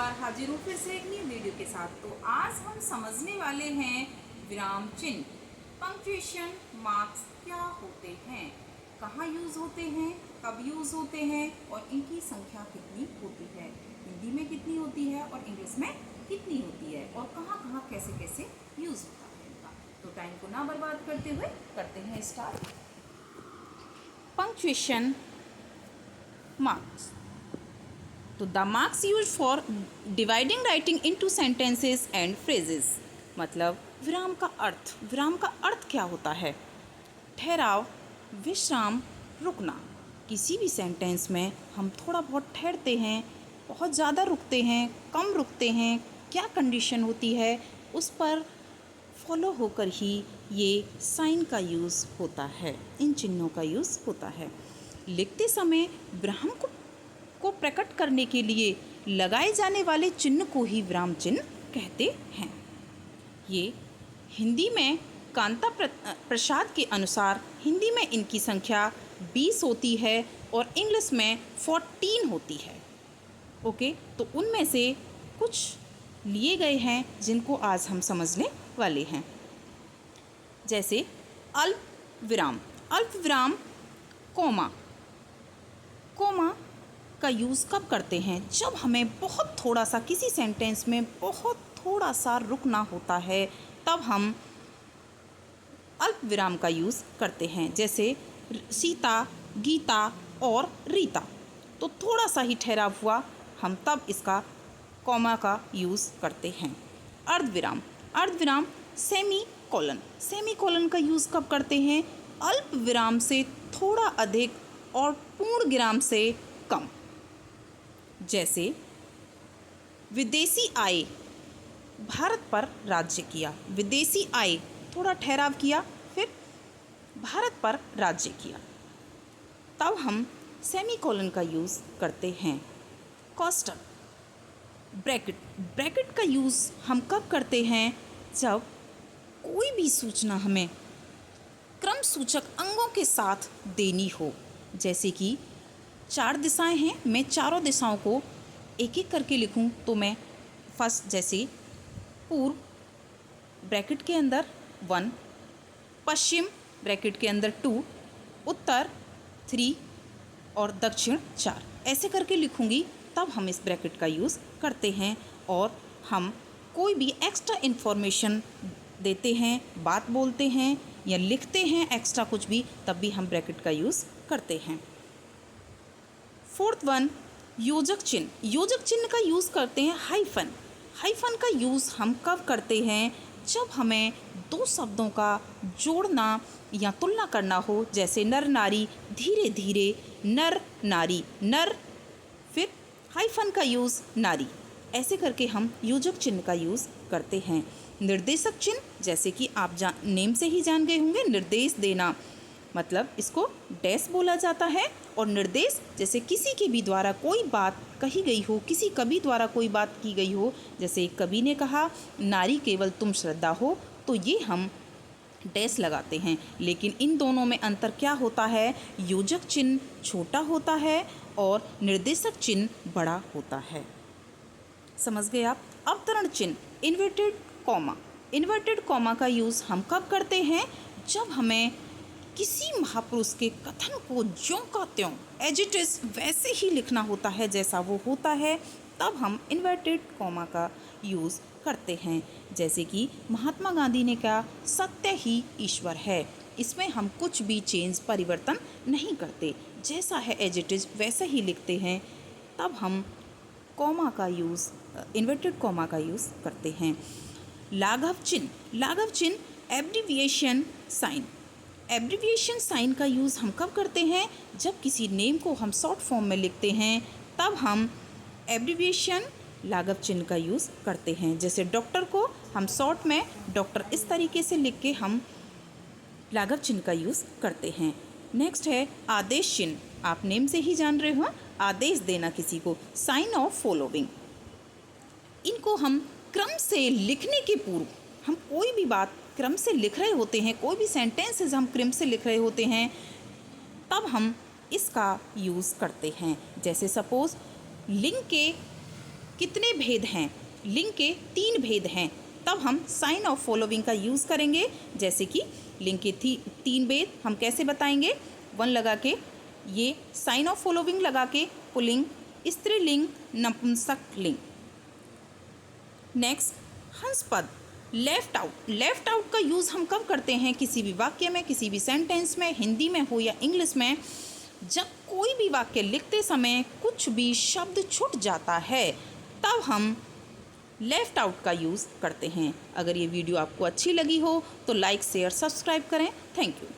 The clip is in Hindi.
नमस्कार, हाजिर हूँ फिर से एक नई वीडियो के साथ। तो आज हम समझने वाले हैं विराम चिन्ह, पंक्चुएशन मार्क्स क्या होते हैं, कहाँ यूज़ होते हैं, कब यूज़ होते हैं और इनकी संख्या कितनी होती है, हिंदी में कितनी होती है और इंग्लिश में कितनी होती है और कहाँ कहाँ कैसे कैसे यूज़ होता है इनका। तो टाइम को ना बर्बाद करते हुए करते हैं स्टार्ट। Punctuation marks. तो the marks use for dividing writing into sentences and phrases. मतलब विराम का अर्थ क्या होता है? ठहराव, विश्राम, रुकना। किसी भी सेंटेंस में हम थोड़ा बहुत ठहरते हैं, बहुत ज़्यादा रुकते हैं, कम रुकते हैं, क्या कंडीशन होती है उस पर फॉलो होकर ही ये साइन का यूज़ होता है, इन चिन्हों का यूज़ होता है। लिखते समय विराम को प्रकट करने के लिए लगाए जाने वाले चिन्ह को ही विराम चिन्ह कहते हैं। ये हिंदी में कांता प्रसाद के अनुसार हिंदी में इनकी संख्या 20 होती है और इंग्लिश में 14 होती है। ओके, तो उनमें से कुछ लिए गए हैं जिनको आज हम समझने वाले हैं। जैसे अल्प विराम, कोमा का यूज़ कब करते हैं? जब हमें बहुत थोड़ा सा किसी सेंटेंस में बहुत थोड़ा सा रुकना होता है, तब हम अल्प विराम का यूज़ करते हैं। जैसे सीता, गीता और रीता, तो थोड़ा सा ही ठहराव हुआ, हम तब इसका कॉमा का यूज़ करते हैं। अर्धविराम सेमी कॉलन का यूज़ कब करते हैं? अल्प विराम से थोड़ा अधिक और पूर्ण विराम से कम। जैसे विदेशी आए, भारत पर राज्य किया, विदेशी आए थोड़ा ठहराव किया, फिर भारत पर राज्य किया, तब हम सेमीकोलन का यूज़ करते हैं। कॉस्टल ब्रैकेट का यूज़ हम कब करते हैं? जब कोई भी सूचना हमें क्रम सूचक अंगों के साथ देनी हो। जैसे कि 4 दिशाएं हैं, मैं चारों दिशाओं को एक एक करके लिखूं तो मैं फर्स्ट, जैसे पूर्व ब्रैकेट के अंदर 1, पश्चिम ब्रैकेट के अंदर 2, उत्तर 3 और दक्षिण 4, ऐसे करके लिखूंगी, तब हम इस ब्रैकेट का यूज़ करते हैं। और हम कोई भी एक्स्ट्रा इन्फॉर्मेशन देते हैं, बात बोलते हैं या लिखते हैं एक्स्ट्रा कुछ भी, तब भी हम ब्रैकेट का यूज़ करते हैं। 4th योजक चिन्ह का यूज़ करते हैं। हाइफन का यूज़ हम कब करते हैं? जब हमें 2 शब्दों का जोड़ना या तुलना करना हो। जैसे नर नारी, धीरे धीरे, नर नारी, नर, फिर हाइफन का यूज़ नारी, ऐसे करके हम योजक चिन्ह का यूज़ करते हैं। निर्देशक चिन्ह, जैसे कि आप नेम से ही जान गए होंगे, निर्देश देना, मतलब इसको डैश बोला जाता है। और निर्देश, जैसे किसी के भी द्वारा कोई बात कही गई हो, किसी कवि द्वारा कोई बात की गई हो, जैसे कवि ने कहा नारी केवल तुम श्रद्धा हो, तो ये हम डैश लगाते हैं। लेकिन इन दोनों में अंतर क्या होता है? योजक चिन्ह छोटा होता है और निर्देशक चिन्ह बड़ा होता है। समझ गए आप? अवतरण चिन्ह, इन्वर्टेड कॉमा का यूज़ हम कब करते हैं? जब हमें किसी महापुरुष के कथन को ज्यों का त्यों एज इट इज़ वैसे ही लिखना होता है जैसा वो होता है, तब हम इन्वर्टेड कॉमा का यूज़ करते हैं। जैसे कि महात्मा गांधी ने कहा सत्य ही ईश्वर है, इसमें हम कुछ भी परिवर्तन नहीं करते, जैसा है एज इट इज़ वैसे ही लिखते हैं, तब हम कॉमा का यूज़, इन्वर्टेड कॉमा का यूज़ करते हैं। लाघव चिन्ह एब्रीविएशन साइन का यूज़ हम कब करते हैं? जब किसी नेम को हम शॉर्ट फॉर्म में लिखते हैं, तब हम एब्रीविएशन लाघव चिन्ह का यूज़ करते हैं। जैसे डॉक्टर को हम शॉर्ट में डॉक्टर इस तरीके से लिख के हम लाघव चिन्ह का यूज़ करते हैं। नेक्स्ट है आदेश चिन्ह, आप नेम से ही जान रहे हो, आदेश देना किसी को, साइन ऑफ फॉलोइंग। इनको हम क्रम से लिखने के पूर्व, हम कोई भी बात क्रम से लिख रहे होते हैं, कोई भी सेंटेंसेस हम क्रम से लिख रहे होते हैं, तब हम इसका यूज़ करते हैं। जैसे सपोज़ लिंग के कितने भेद हैं? लिंग के 3 भेद हैं। तब हम साइन ऑफ फॉलोइंग का यूज़ करेंगे। जैसे कि लिंग के 3 भेद हम कैसे बताएंगे? 1 लगा के, ये साइन ऑफ फॉलोइंग लगा के पुल्लिंग, स्त्रीलिंग, नपुंसकलिंग। नेक्स्ट, हंस पद, लेफ्ट आउट। लेफ्ट आउट का यूज़ हम कब करते हैं? किसी भी वाक्य में, किसी भी सेंटेंस में, हिंदी में हो या इंग्लिश में, जब कोई भी वाक्य लिखते समय कुछ भी शब्द छूट जाता है तब हम लेफ्ट आउट का यूज़ करते हैं। अगर ये वीडियो आपको अच्छी लगी हो तो लाइक, शेयर, सब्सक्राइब करें। Thank you.